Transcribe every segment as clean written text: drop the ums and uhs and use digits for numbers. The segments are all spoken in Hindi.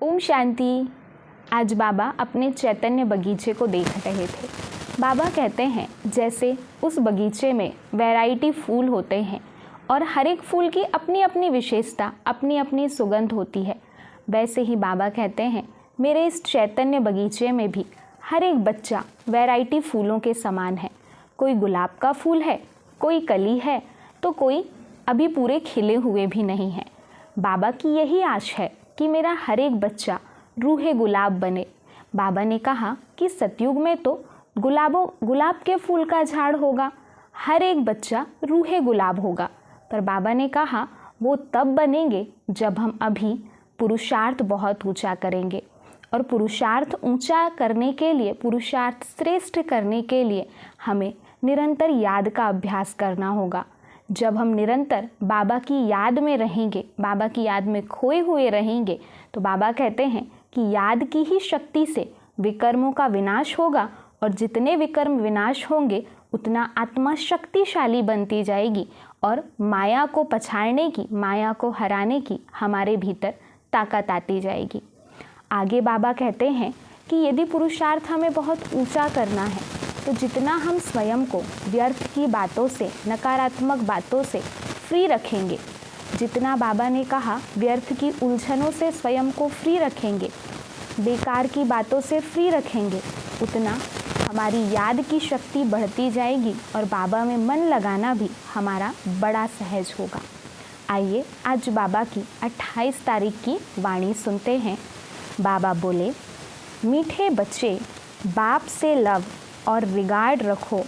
ओम शांति। आज बाबा अपने चैतन्य बगीचे को देख रहे थे। बाबा कहते हैं जैसे उस बगीचे में वैरायटी फूल होते हैं और हर एक फूल की अपनी अपनी विशेषता, अपनी अपनी सुगंध होती है, वैसे ही बाबा कहते हैं मेरे इस चैतन्य बगीचे में भी हर एक बच्चा वैरायटी फूलों के समान है। कोई गुलाब का फूल है, कोई कली है, तो कोई अभी पूरे खिले हुए भी नहीं है। बाबा की यही आश है कि मेरा हर एक बच्चा रूहे गुलाब बने। बाबा ने कहा कि सतयुग में तो गुलाब के फूल का झाड़ होगा, हर एक बच्चा रूहे गुलाब होगा। पर बाबा ने कहा वो तब बनेंगे जब हम अभी पुरुषार्थ बहुत ऊंचा करेंगे। और पुरुषार्थ ऊंचा करने के लिए, पुरुषार्थ श्रेष्ठ करने के लिए हमें निरंतर याद का अभ्यास करना होगा। जब हम निरंतर बाबा की याद में रहेंगे, बाबा की याद में खोए हुए रहेंगे, तो बाबा कहते हैं कि याद की ही शक्ति से विकर्मों का विनाश होगा और जितने विकर्म विनाश होंगे उतना आत्मा शक्तिशाली बनती जाएगी और माया को पछाड़ने की, माया को हराने की हमारे भीतर ताकत आती जाएगी। आगे बाबा कहते हैं कि यदि पुरुषार्थ हमें बहुत ऊंचा करना है तो जितना हम स्वयं को व्यर्थ की बातों से, नकारात्मक बातों से फ्री रखेंगे, जितना बाबा ने कहा व्यर्थ की उलझनों से स्वयं को फ्री रखेंगे, बेकार की बातों से फ्री रखेंगे, उतना हमारी याद की शक्ति बढ़ती जाएगी और बाबा में मन लगाना भी हमारा बड़ा सहज होगा। आइए आज बाबा की 28 तारीख की वाणी सुनते हैं। बाबा बोले, मीठे बच्चे, बाप से लव और रिगार्ड रखो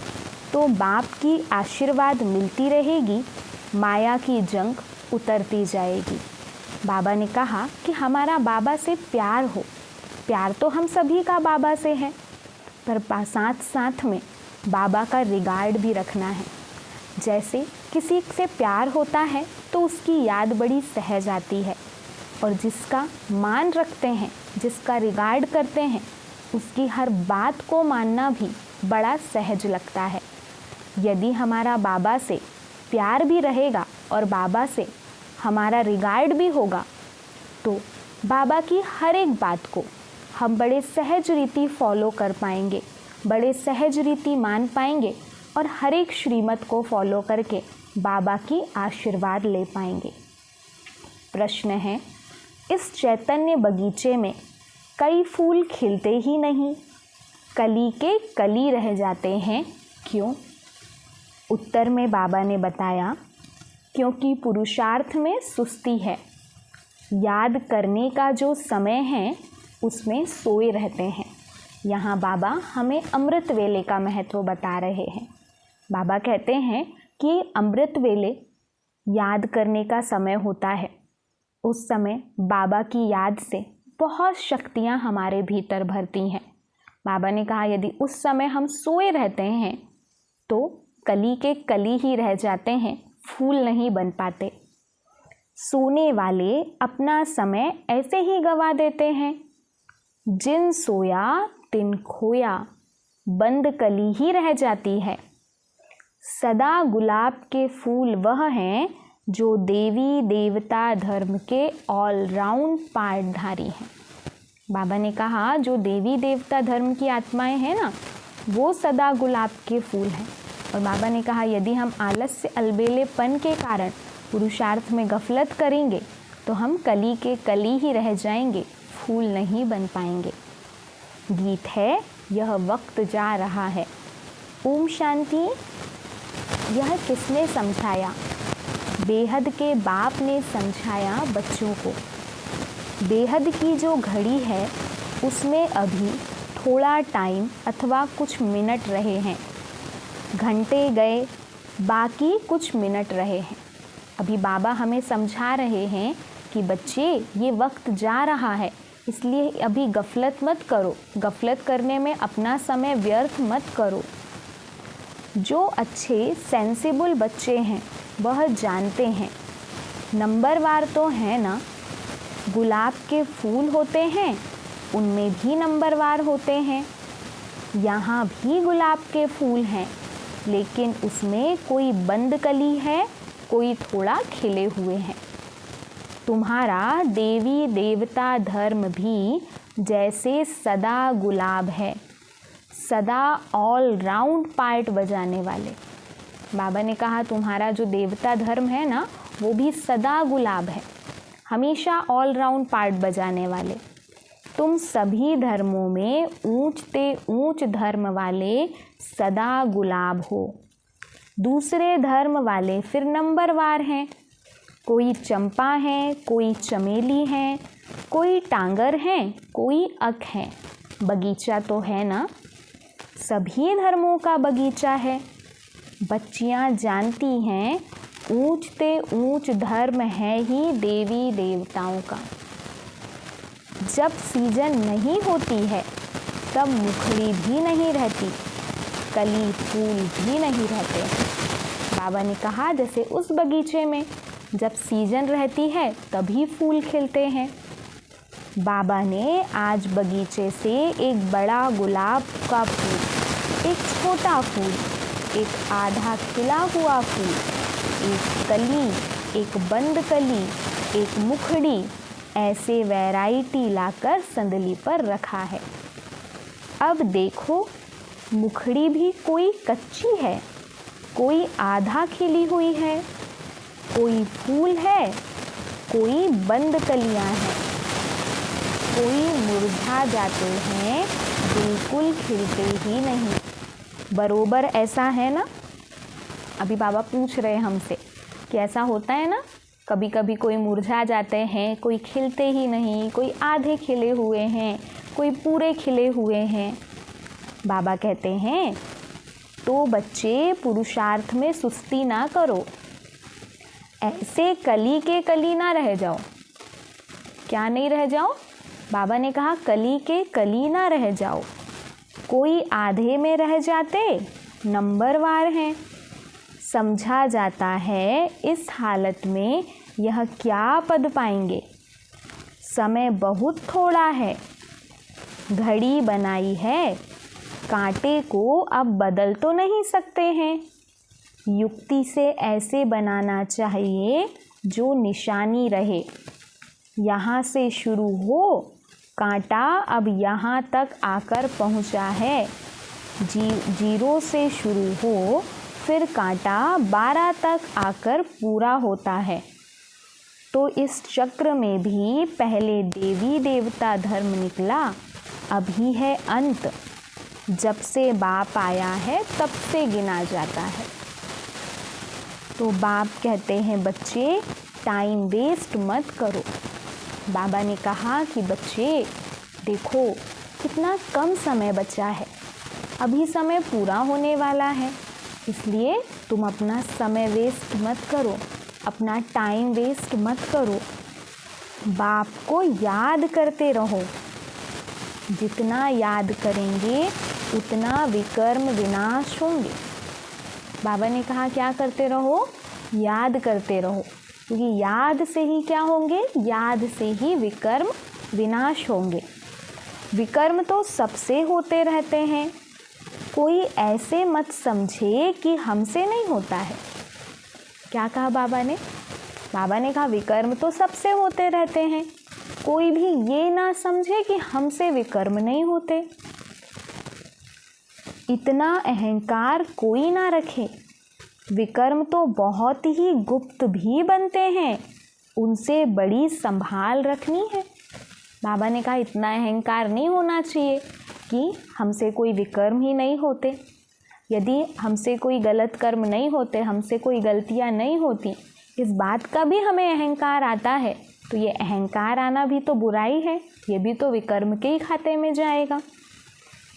तो बाप की आशीर्वाद मिलती रहेगी, माया की जंग उतरती जाएगी। बाबा ने कहा कि हमारा बाबा से प्यार हो। प्यार तो हम सभी का बाबा से है, पर साथ साथ में बाबा का रिगार्ड भी रखना है। जैसे किसी से प्यार होता है तो उसकी याद बड़ी सहज आती है और जिसका मान रखते हैं, जिसका रिगार्ड करते हैं, उसकी हर बात को मानना भी बड़ा सहज लगता है। यदि हमारा बाबा से प्यार भी रहेगा और बाबा से हमारा रिगार्ड भी होगा तो बाबा की हर एक बात को हम बड़े सहज रीति फॉलो कर पाएंगे, बड़े सहज रीति मान पाएंगे और हर एक श्रीमत को फॉलो करके बाबा की आशीर्वाद ले पाएंगे। प्रश्न है, इस चैतन्य बगीचे में कई फूल खिलते ही नहीं, कली के कली रह जाते हैं, क्यों? उत्तर में बाबा ने बताया, क्योंकि पुरुषार्थ में सुस्ती है। याद करने का जो समय है उसमें सोए रहते हैं। यहाँ बाबा हमें अमृत वेले का महत्व बता रहे हैं। बाबा कहते हैं कि अमृत वेले याद करने का समय होता है। उस समय बाबा की याद से बहुत शक्तियाँ हमारे भीतर भरती हैं। बाबा ने कहा यदि उस समय हम सोए रहते हैं तो कली के कली ही रह जाते हैं, फूल नहीं बन पाते। सोने वाले अपना समय ऐसे ही गवा देते हैं। जिन सोया तिन खोया, बंद कली ही रह जाती है। सदा गुलाब के फूल वह हैं जो देवी देवता धर्म के ऑलराउंड पार्टधारी हैं। बाबा ने कहा जो देवी देवता धर्म की आत्माएं हैं ना, वो सदा गुलाब के फूल हैं। और बाबा ने कहा यदि हम आलस्य अलबेलेपन के कारण पुरुषार्थ में गफलत करेंगे तो हम कली के कली ही रह जाएंगे, फूल नहीं बन पाएंगे। गीत है, यह वक्त जा रहा है। ओम शांति। यह किसने समझाया? बेहद के बाप ने समझाया बच्चों को। बेहद की जो घड़ी है उसमें अभी थोड़ा टाइम अथवा कुछ मिनट रहे हैं। घंटे गए, बाकी कुछ मिनट रहे हैं। अभी बाबा हमें समझा रहे हैं कि बच्चे ये वक्त जा रहा है, इसलिए अभी गफलत मत करो, गफलत करने में अपना समय व्यर्थ मत करो। जो अच्छे सेंसिबल बच्चे हैं वह जानते हैं नंबरवार तो है ना, गुलाब के फूल होते हैं उनमें भी नंबरवार होते हैं। यहाँ भी गुलाब के फूल हैं लेकिन उसमें कोई बंद कली है, कोई थोड़ा खिले हुए हैं। तुम्हारा देवी देवता धर्म भी जैसे सदा गुलाब है, सदा ऑल राउंड पार्ट बजाने वाले। बाबा ने कहा तुम्हारा जो देवता धर्म है ना, वो भी सदा गुलाब है, हमेशा ऑल राउंड पार्ट बजाने वाले। तुम सभी धर्मों में ऊंचते ऊंच धर्म वाले सदा गुलाब हो। दूसरे धर्म वाले फिर नंबरवार हैं, कोई चंपा है, कोई चमेली है, कोई टांगर है, कोई अक है। बगीचा तो है ना, सभी धर्मों का बगीचा है। बच्चियां जानती हैं ऊंचते ऊंच धर्म है ही देवी देवताओं का। जब सीजन नहीं होती है तब मुखड़ी भी नहीं रहती, कली फूल भी नहीं रहते। बाबा ने कहा जैसे उस बगीचे में जब सीजन रहती है तभी फूल खिलते हैं। बाबा ने आज बगीचे से एक बड़ा गुलाब का फूल, एक छोटा फूल, एक आधा खिला हुआ फूल, एक कली, एक बंद कली, एक मुखड़ी, ऐसे वैरायटी लाकर संदली पर रखा है। अब देखो, मुखड़ी भी कोई कच्ची है, कोई आधा खिली हुई है, कोई फूल है, कोई बंद कलियां हैं, कोई मुरझा जाते हैं, बिल्कुल खिलते ही नहीं। बरोबर ऐसा है ना? अभी बाबा पूछ रहे हमसे कि ऐसा होता है ना, कभी कभी कोई मुरझा जाते हैं, कोई खिलते ही नहीं, कोई आधे खिले हुए हैं, कोई पूरे खिले हुए हैं। बाबा कहते हैं तो बच्चे पुरुषार्थ में सुस्ती ना करो, ऐसे कली के कली ना रह जाओ। क्या नहीं रह जाओ? बाबा ने कहा कली के कली ना रह जाओ। कोई आधे में रह जाते नंबरवार हैं। समझा जाता है इस हालत में यह क्या पद पाएंगे। समय बहुत थोड़ा है, घड़ी बनाई है, कांटे को अब बदल तो नहीं सकते हैं। युक्ति से ऐसे बनाना चाहिए जो निशानी रहे। यहाँ से शुरू हो, कांटा अब यहाँ तक आकर पहुँचा है। जीरो से शुरू हो, फिर कांटा 12 तक आकर पूरा होता है। तो इस चक्र में भी पहले देवी देवता धर्म निकला, अभी है अंत। जब से बाप आया है तब से गिना जाता है। तो बाप कहते हैं बच्चे टाइम वेस्ट मत करो। बाबा ने कहा कि बच्चे देखो कितना कम समय बचा है, अभी समय पूरा होने वाला है, इसलिए तुम अपना समय वेस्ट मत करो, अपना टाइम वेस्ट मत करो। बाप को याद करते रहो। जितना याद करेंगे उतना विकर्म विनाश होंगे। बाबा ने कहा क्या करते रहो? याद करते रहो, क्योंकि याद से ही क्या होंगे? याद से ही विकर्म विनाश होंगे। विकर्म तो सबसे होते रहते हैं, कोई ऐसे मत समझे कि हमसे नहीं होता है। क्या कहा बाबा ने? बाबा ने कहा विकर्म तो सबसे होते रहते हैं, कोई भी ये ना समझे कि हमसे विकर्म नहीं होते। इतना अहंकार कोई ना रखे। विकर्म तो बहुत ही गुप्त भी बनते हैं, उनसे बड़ी संभाल रखनी है। बाबा ने कहा इतना अहंकार नहीं होना चाहिए कि हमसे कोई विकर्म ही नहीं होते। यदि हमसे कोई गलत कर्म नहीं होते, हमसे कोई गलतियां नहीं होती, इस बात का भी हमें अहंकार आता है, तो ये अहंकार आना भी तो बुराई है, ये भी तो विकर्म के ही खाते में जाएगा।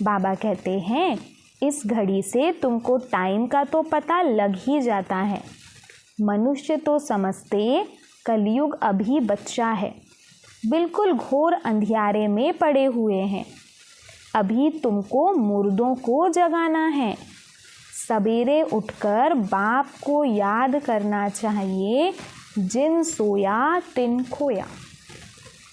बाबा कहते हैं इस घड़ी से तुमको टाइम का तो पता लग ही जाता है। मनुष्य तो समझते कलयुग अभी बच्चा है, बिल्कुल घोर अंधियारे में पड़े हुए हैं। अभी तुमको मुर्दों को जगाना है। सवेरे उठकर बाप को याद करना चाहिए, जिन सोया तिन खोया।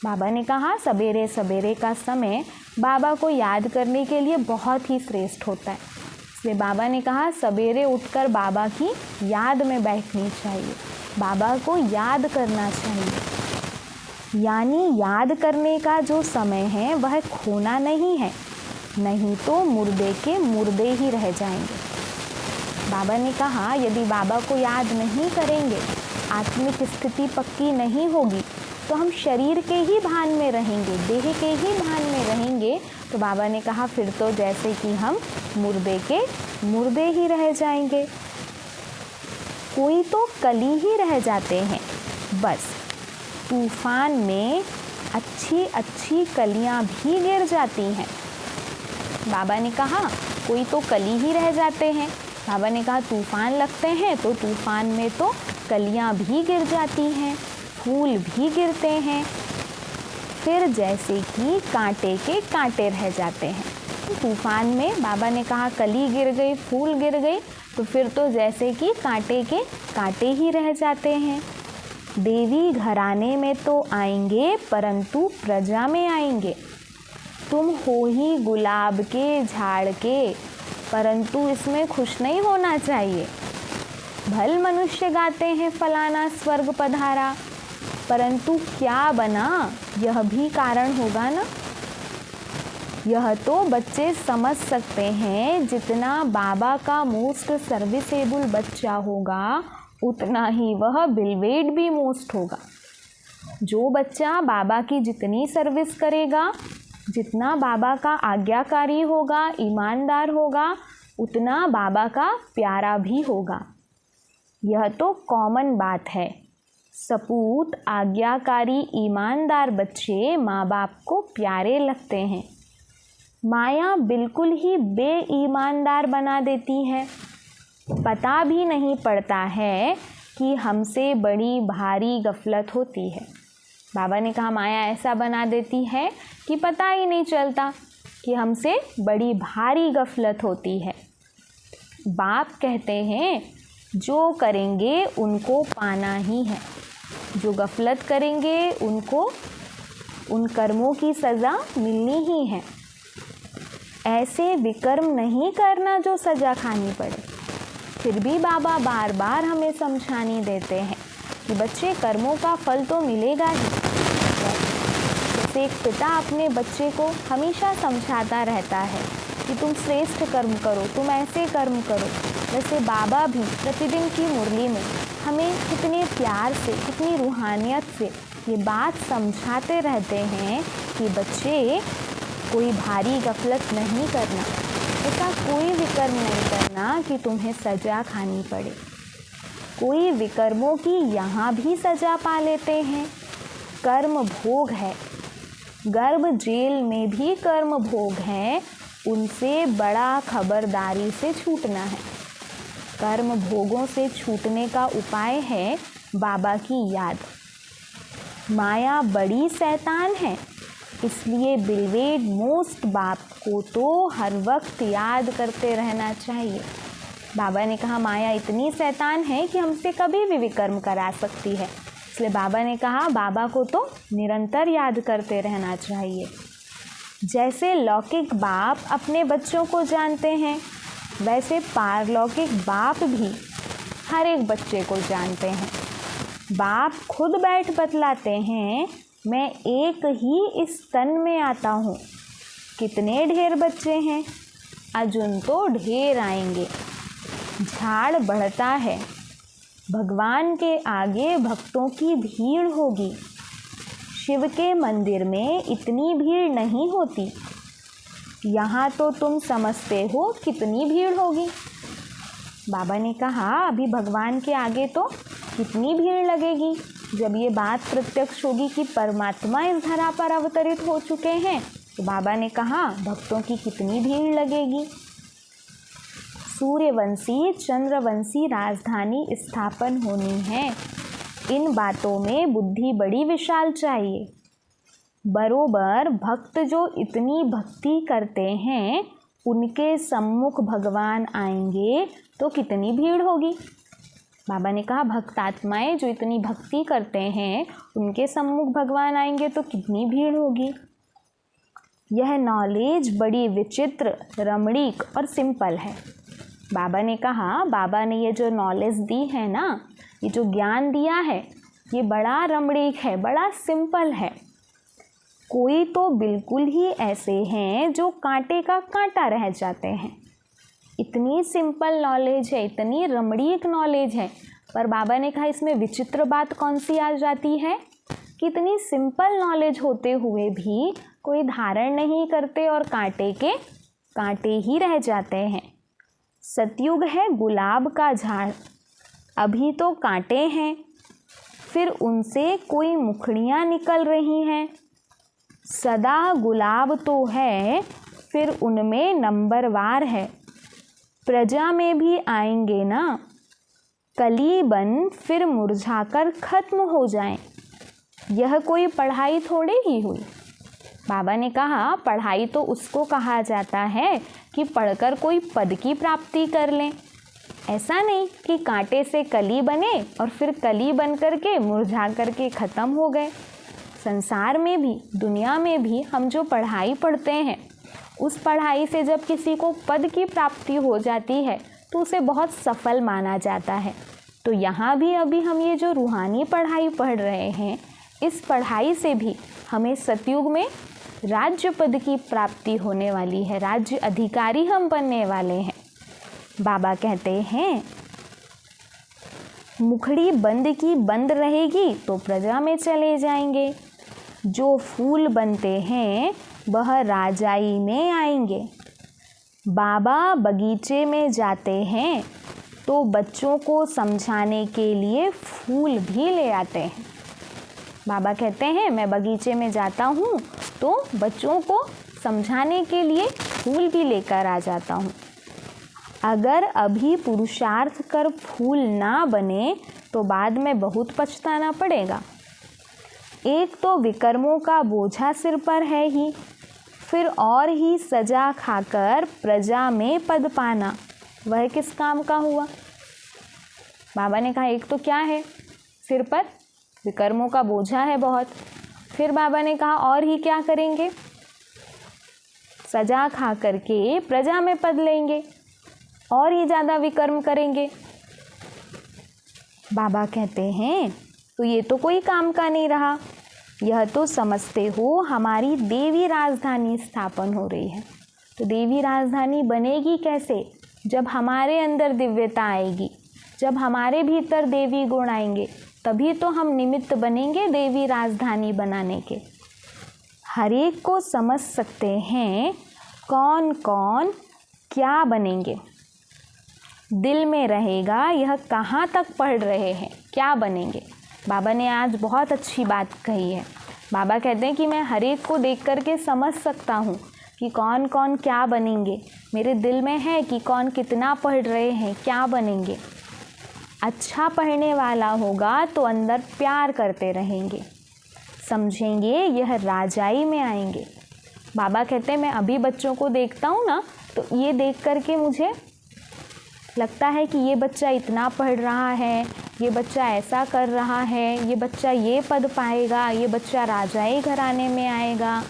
बाबा ने कहा सवेरे सवेरे का समय बाबा को याद करने के लिए बहुत ही श्रेष्ठ होता है, इसलिए बाबा ने कहा सवेरे उठकर बाबा की याद में बैठनी चाहिए, बाबा को याद करना चाहिए। यानी याद करने का जो समय है वह खोना नहीं है, नहीं तो मुर्दे के मुर्दे ही रह जाएंगे। बाबा ने कहा यदि बाबा को याद नहीं करेंगे, आत्मिक स्थिति पक्की नहीं होगी, तो हम शरीर के ही भान में रहेंगे, देह के ही भान में रहेंगे। तो बाबा ने कहा फिर तो जैसे कि हम मुर्दे के मुर्दे ही रह जाएंगे। कोई तो कली ही रह जाते हैं, बस तूफान में अच्छी अच्छी कलियां भी गिर जाती हैं। बाबा ने कहा कोई तो कली ही रह जाते हैं। बाबा ने कहा तूफान लगते हैं तो तूफान में तो कलियां भी गिर जाती हैं, फूल भी गिरते हैं, फिर जैसे कि कांटे के कांटे रह जाते हैं। तूफान में बाबा ने कहा कली गिर गई, फूल गिर गई, तो फिर तो जैसे कि कांटे के कांटे ही रह जाते हैं। देवी घराने में तो आएंगे परंतु प्रजा में आएंगे। तुम हो ही गुलाब के झाड़ के, परंतु इसमें खुश नहीं होना चाहिए। भल मनुष्य गाते हैं फलाना स्वर्ग पधारा, परंतु क्या बना यह भी कारण होगा ना। यह तो बच्चे समझ सकते हैं, जितना बाबा का मोस्ट सर्विसेबल बच्चा होगा उतना ही वह बिलवेड भी मोस्ट होगा। जो बच्चा बाबा की जितनी सर्विस करेगा, जितना बाबा का आज्ञाकारी होगा, ईमानदार होगा, उतना बाबा का प्यारा भी होगा। यह तो कॉमन बात है। सपूत आज्ञाकारी ईमानदार बच्चे माँ बाप को प्यारे लगते हैं। माया बिल्कुल ही बेईमानदार बना देती है। पता भी नहीं पड़ता है कि हमसे बड़ी भारी गफलत होती है। बाबा ने कहा माया ऐसा बना देती है कि पता ही नहीं चलता कि हमसे बड़ी भारी गफलत होती है। बाप कहते हैं जो करेंगे उनको पाना ही है, जो गफलत करेंगे उनको उन कर्मों की सज़ा मिलनी ही है। ऐसे विकर्म नहीं करना जो सज़ा खानी पड़े। फिर भी बाबा बार बार हमें समझानी देते हैं कि बच्चे कर्मों का फल तो मिलेगा ही। जैसे एक पिता अपने बच्चे को हमेशा समझाता रहता है कि तुम श्रेष्ठ कर्म करो, तुम ऐसे कर्म करो, वैसे बाबा भी प्रतिदिन की मुरली में हमें कितने प्यार से, कितनी रूहानियत से ये बात समझाते रहते हैं कि बच्चे कोई भारी गफलत नहीं करना, ऐसा कोई विकर्म नहीं करना कि तुम्हें सज़ा खानी पड़े। कोई विकर्मों की यहाँ भी सज़ा पा लेते हैं। कर्म भोग है, गर्भ जेल में भी कर्म भोग है, उनसे बड़ा खबरदारी से छूटना है। कर्म भोगों से छूटने का उपाय है बाबा की याद। माया बड़ी शैतान है, इसलिए बिलवेड मोस्ट बाप को तो हर वक्त याद करते रहना चाहिए। बाबा ने कहा माया इतनी शैतान है कि हमसे कभी भी विकर्म करा सकती है, इसलिए बाबा ने कहा बाबा को तो निरंतर याद करते रहना चाहिए। जैसे लौकिक बाप अपने बच्चों को जानते हैं, वैसे पारलौकिक बाप भी हर एक बच्चे को जानते हैं। बाप खुद बैठ बतलाते हैं मैं एक ही इस तन में आता हूँ, कितने ढेर बच्चे हैं, अजुन तो ढेर आएंगे। झाड़ बढ़ता है, भगवान के आगे भक्तों की भीड़ होगी। शिव के मंदिर में इतनी भीड़ नहीं होती, यहाँ तो तुम समझते हो कितनी भीड़ होगी। बाबा ने कहा अभी भगवान के आगे तो कितनी भीड़ लगेगी। जब ये बात प्रत्यक्ष होगी कि परमात्मा इस धरा पर अवतरित हो चुके हैं, तो बाबा ने कहा भक्तों की कितनी भीड़ लगेगी। सूर्यवंशी चंद्रवंशी राजधानी स्थापन होनी है। इन बातों में बुद्धि बड़ी विशाल चाहिए। बरोबर भक्त जो इतनी भक्ति करते हैं, उनके सम्मुख भगवान आएंगे तो कितनी भीड़ होगी। बाबा ने कहा भक्त आत्माएं जो इतनी भक्ति करते हैं, उनके सम्मुख भगवान आएंगे तो कितनी भीड़ होगी। यह नॉलेज बड़ी विचित्र, रमणीक और सिंपल है। बाबा ने कहा बाबा ने ये जो नॉलेज दी है ना, ये जो ज्ञान दिया है, ये बड़ा रमणीक है, बड़ा सिंपल है। कोई तो बिल्कुल ही ऐसे हैं जो कांटे का कांटा रह जाते हैं। इतनी सिंपल नॉलेज है, इतनी रमणीक नॉलेज है, पर बाबा ने कहा इसमें विचित्र बात कौन सी आ जाती है कि इतनी सिंपल नॉलेज होते हुए भी कोई धारण नहीं करते और कांटे के कांटे ही रह जाते हैं। सतयुग है गुलाब का झाड़, अभी तो कांटे हैं, फिर उनसे कोई मुखड़ियाँ निकल रही हैं। सदा गुलाब तो है, फिर उनमें नंबरवार है। प्रजा में भी आएंगे ना, कली बन फिर मुरझाकर खत्म हो जाएं। यह कोई पढ़ाई थोड़े ही हुई। बाबा ने कहा पढ़ाई तो उसको कहा जाता है कि पढ़कर कोई पद की प्राप्ति कर लें। ऐसा नहीं कि कांटे से कली बने और फिर कली बन करके मुरझा करके ख़त्म हो गए। संसार में भी, दुनिया में भी हम जो पढ़ाई पढ़ते हैं, उस पढ़ाई से जब किसी को पद की प्राप्ति हो जाती है तो उसे बहुत सफल माना जाता है। तो यहाँ भी अभी हम ये जो रूहानी पढ़ाई पढ़ रहे हैं, इस पढ़ाई से भी हमें सतयुग में राज्य पद की प्राप्ति होने वाली है, राज्य अधिकारी हम बनने वाले हैं। बाबा कहते हैं मुखड़ी बंद की बंद रहेगी तो प्रजा में चले जाएंगे। जो फूल बनते हैं वह राजाई में आएंगे। बाबा बगीचे में जाते हैं तो बच्चों को समझाने के लिए फूल भी ले आते हैं। बाबा कहते हैं मैं बगीचे में जाता हूँ तो बच्चों को समझाने के लिए फूल भी लेकर आ जाता हूँ। अगर अभी पुरुषार्थ कर फूल ना बने तो बाद में बहुत पछताना पड़ेगा। एक तो विकर्मों का बोझा सिर पर है ही, फिर और ही सजा खाकर प्रजा में पद पाना, वह किस काम का हुआ। बाबा ने कहा एक तो क्या है, सिर पर विकर्मों का बोझा है बहुत। फिर बाबा ने कहा और ही क्या करेंगे, सजा खा करके प्रजा में पद लेंगे और ही ज़्यादा विकर्म करेंगे। बाबा कहते हैं तो ये तो कोई काम का नहीं रहा। यह तो समझते हो हमारी देवी राजधानी स्थापन हो रही है। तो देवी राजधानी बनेगी कैसे, जब हमारे अंदर दिव्यता आएगी, जब हमारे भीतर देवी गुण आएंगे, तभी तो हम निमित्त बनेंगे देवी राजधानी बनाने के। हर एक को समझ सकते हैं कौन कौन क्या बनेंगे। दिल में रहेगा यह कहाँ तक पढ़ रहे हैं, क्या बनेंगे। बाबा ने आज बहुत अच्छी बात कही है। बाबा कहते हैं कि मैं हर एक को देख करके समझ सकता हूँ कि कौन कौन क्या बनेंगे। मेरे दिल में है कि कौन कितना पढ़ रहे हैं, क्या बनेंगे। अच्छा पढ़ने वाला होगा तो अंदर प्यार करते रहेंगे, समझेंगे यह राजाई में आएंगे। बाबा कहते हैं मैं अभी बच्चों को देखता हूँ ना, तो ये देख करके मुझे लगता है कि ये बच्चा इतना पढ़ रहा है, ये बच्चा ऐसा कर रहा है, ये बच्चा ये पद पाएगा, ये बच्चा राजाई घराने में आएगा।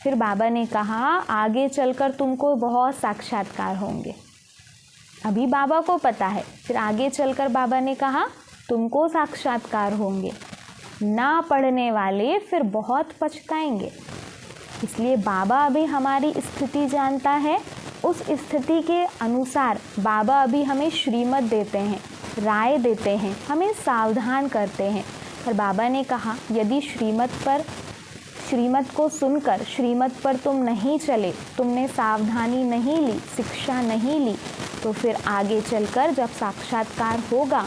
फिर बाबा ने कहा आगे चलकर तुमको बहुत साक्षात्कार होंगे। अभी बाबा को पता है, फिर आगे चलकर बाबा ने कहा तुमको साक्षात्कार होंगे। ना पढ़ने वाले फिर बहुत पछताएंगे। इसलिए बाबा अभी हमारी स्थिति जानता है, उस स्थिति के अनुसार बाबा अभी हमें श्रीमत देते हैं, राय देते हैं, हमें सावधान करते हैं। पर बाबा ने कहा यदि श्रीमत को सुनकर श्रीमत पर तुम नहीं चले, तुमने सावधानी नहीं ली, शिक्षा नहीं ली, तो फिर आगे चलकर जब साक्षात्कार होगा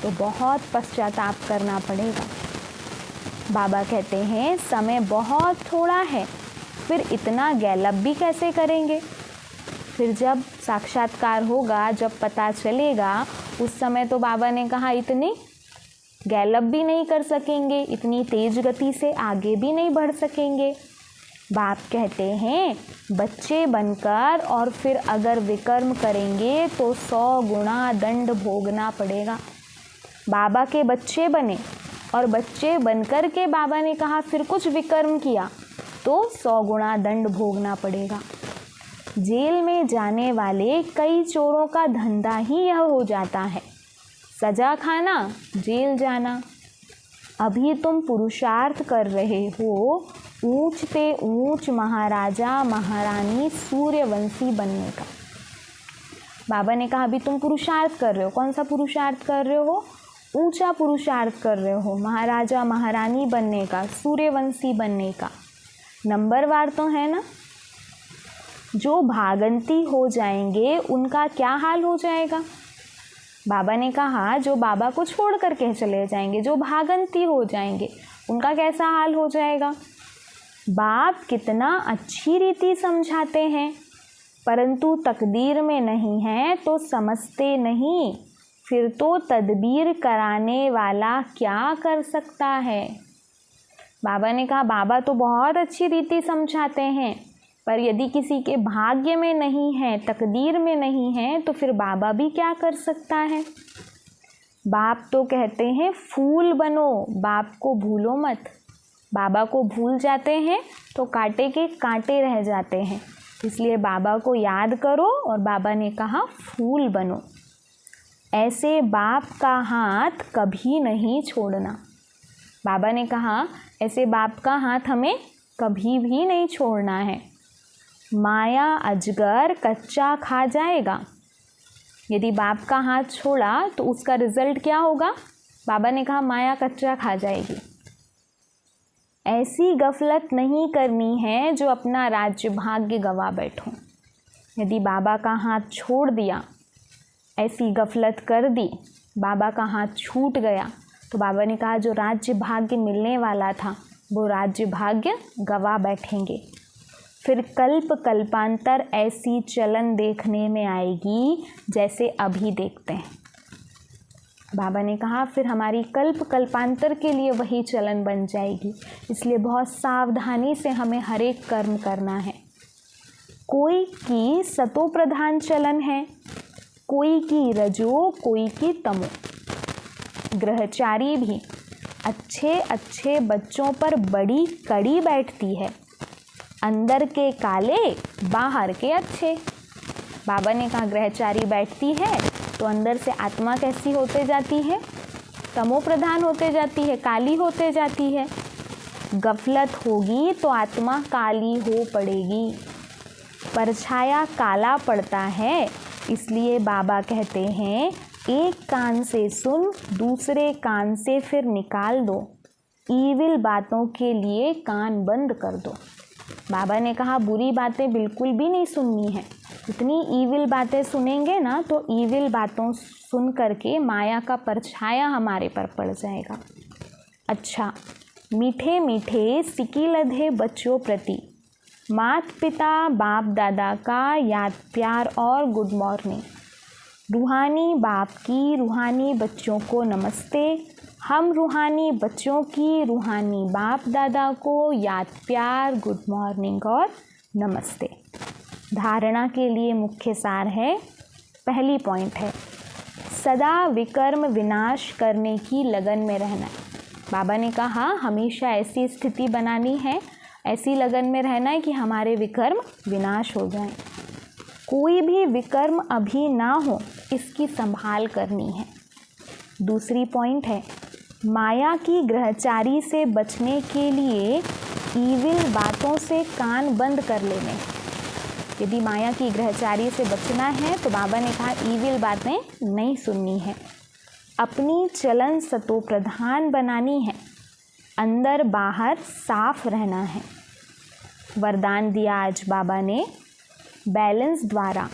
तो बहुत पश्चाताप करना पड़ेगा। बाबा कहते हैं समय बहुत थोड़ा है, फिर इतना गैलब भी कैसे करेंगे। फिर जब साक्षात्कार होगा, जब पता चलेगा, उस समय तो बाबा ने कहा इतनी गैलब भी नहीं कर सकेंगे, इतनी तेज गति से आगे भी नहीं बढ़ सकेंगे। बाप कहते हैं बच्चे बनकर और फिर अगर विकर्म करेंगे तो 100 गुना दंड भोगना पड़ेगा। बाबा के बच्चे बने और बच्चे बनकर के बाबा ने कहा फिर कुछ विकर्म किया तो 100 गुना दंड भोगना पड़ेगा। जेल में जाने वाले कई चोरों का धंधा ही यह हो जाता है, सजा खाना, जेल जाना। अभी तुम पुरुषार्थ कर रहे हो ऊंच पे ऊंच महाराजा महारानी सूर्यवंशी बनने का। बाबा ने कहा अभी तुम पुरुषार्थ कर रहे हो। कौन सा पुरुषार्थ कर रहे हो? ऊंचा पुरुषार्थ कर रहे हो, महाराजा महारानी बनने का, सूर्यवंशी बनने का। नंबरवार तो है ना। जो भागंती हो जाएंगे उनका क्या हाल हो जाएगा? बाबा ने कहा जो बाबा को छोड़ करके चले जाएंगे, जो भागंती हो जाएंगे, उनका कैसा हाल हो जाएगा? बाप कितना अच्छी रीति समझाते हैं, परंतु तकदीर में नहीं है तो समझते नहीं। फिर तो तदबीर कराने वाला क्या कर सकता है? बाबा ने कहा बाबा तो बहुत अच्छी रीति समझाते हैं, पर यदि किसी के भाग्य में नहीं है, तकदीर में नहीं है, तो फिर बाबा भी क्या कर सकता है? बाप तो कहते हैं फूल बनो, बाप को भूलो मत। बाबा को भूल जाते हैं तो कांटे के कांटे रह जाते हैं, इसलिए बाबा को याद करो। और बाबा ने कहा फूल बनो। ऐसे बाप का हाथ कभी नहीं छोड़ना। बाबा ने कहा ऐसे बाप का हाथ हमें कभी भी नहीं छोड़ना है। माया अजगर कच्चा खा जाएगा। यदि बाप का हाथ छोड़ा तो उसका रिजल्ट क्या होगा? बाबा ने कहा माया कच्चा खा जाएगी। ऐसी गफलत नहीं करनी है जो अपना राज्य भाग्य गवा बैठो। यदि बाबा का हाथ छोड़ दिया, ऐसी गफलत कर दी, बाबा का हाथ छूट गया, तो बाबा ने कहा जो राज्य भाग्य मिलने वाला था वो राज्य भाग्य गवा बैठेंगे। फिर कल्प कल्पांतर ऐसी चलन देखने में आएगी जैसे अभी देखते हैं। बाबा ने कहा फिर हमारी कल्प कल्पांतर के लिए वही चलन बन जाएगी। इसलिए बहुत सावधानी से हमें हर एक कर्म करना है। कोई की सतो प्रधान चलन है, कोई की रजो, कोई की तमो। ग्रहचारी भी अच्छे अच्छे बच्चों पर बड़ी कड़ी बैठती है, अंदर के काले बाहर के अच्छे। बाबा ने कहा ग्रहचारी बैठती है तो अंदर से आत्मा कैसी होते जाती है? तमो प्रधान होते जाती है, काली होते जाती है। गफलत होगी तो आत्मा काली हो पड़ेगी। परछाया काला पड़ता है, इसलिए बाबा कहते हैं एक कान से सुन, दूसरे कान से फिर निकाल दो। ईविल बातों के लिए कान बंद कर दो। बाबा ने कहा बुरी बातें बिल्कुल भी नहीं सुननी है। इतनी ईविल बातें सुनेंगे ना तो ईविल बातों सुन करके माया का परछाया हमारे पर पड़ जाएगा। अच्छा, मीठे मीठे सिकी लधे बच्चों प्रति मात पिता बाप दादा का याद प्यार और गुड मॉर्निंग। रूहानी बाप की रूहानी बच्चों को नमस्ते। हम रूहानी बच्चों की रूहानी बाप दादा को याद प्यार गुड मॉर्निंग और नमस्ते। धारणा के लिए मुख्य सार है, पहली पॉइंट है सदा विकर्म विनाश करने की लगन में रहना है। बाबा ने कहा हमेशा ऐसी स्थिति बनानी है, ऐसी लगन में रहना है कि हमारे विकर्म विनाश हो जाएं। कोई भी विकर्म अभी ना हो, इसकी संभाल करनी है। दूसरी पॉइंट है माया की ग्रहचारी से बचने के लिए ईविल बातों से कान बंद कर लेने। यदि माया की ग्रहचारी से बचना है तो बाबा ने कहा ईविल बातें नहीं सुननी है। अपनी चलन सतो प्रधान बनानी है, अंदर बाहर साफ रहना है। वरदान दिया आज बाबा ने, बैलेंस द्वारा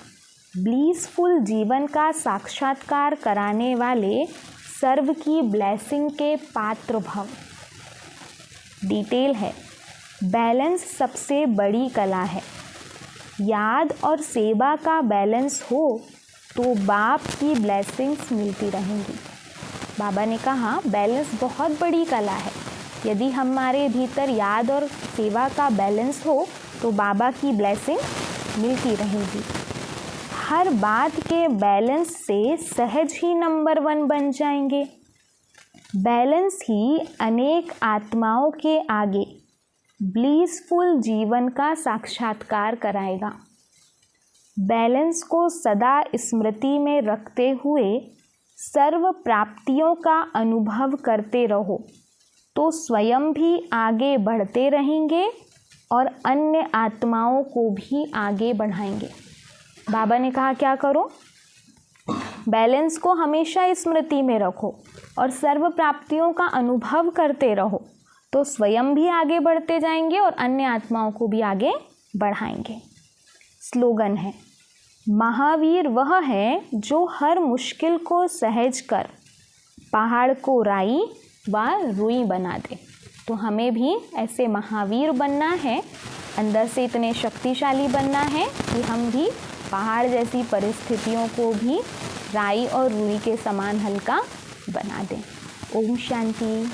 ब्लीसफुल जीवन का साक्षात्कार कराने वाले सर्व की ब्लेसिंग के पात्र भव। डिटेल है, बैलेंस सबसे बड़ी कला है। याद और सेवा का बैलेंस हो तो बाप की ब्लेसिंग्स मिलती रहेंगी। बाबा ने कहा बैलेंस बहुत बड़ी कला है। यदि हमारे भीतर याद और सेवा का बैलेंस हो तो बाबा की ब्लेसिंग मिलती रहेगी। हर बात के बैलेंस से सहज ही नंबर 1 बन जाएंगे। बैलेंस ही अनेक आत्माओं के आगे ब्लीसफुल जीवन का साक्षात्कार कराएगा। बैलेंस को सदा स्मृति में रखते हुए सर्व प्राप्तियों का अनुभव करते रहो। तो स्वयं भी आगे बढ़ते रहेंगे और अन्य आत्माओं को भी आगे बढ़ाएंगे। बाबा ने कहा क्या करो, बैलेंस को हमेशा स्मृति में रखो और सर्व प्राप्तियों का अनुभव करते रहो, तो स्वयं भी आगे बढ़ते जाएंगे और अन्य आत्माओं को भी आगे बढ़ाएंगे। स्लोगन है, महावीर वह है जो हर मुश्किल को सहज कर पहाड़ को राई व रुई बना दे। तो हमें भी ऐसे महावीर बनना है, अंदर से इतने शक्तिशाली बनना है कि हम भी पहाड़ जैसी परिस्थितियों को भी राई और रुई के समान हल्का बना दें। ओम शांति।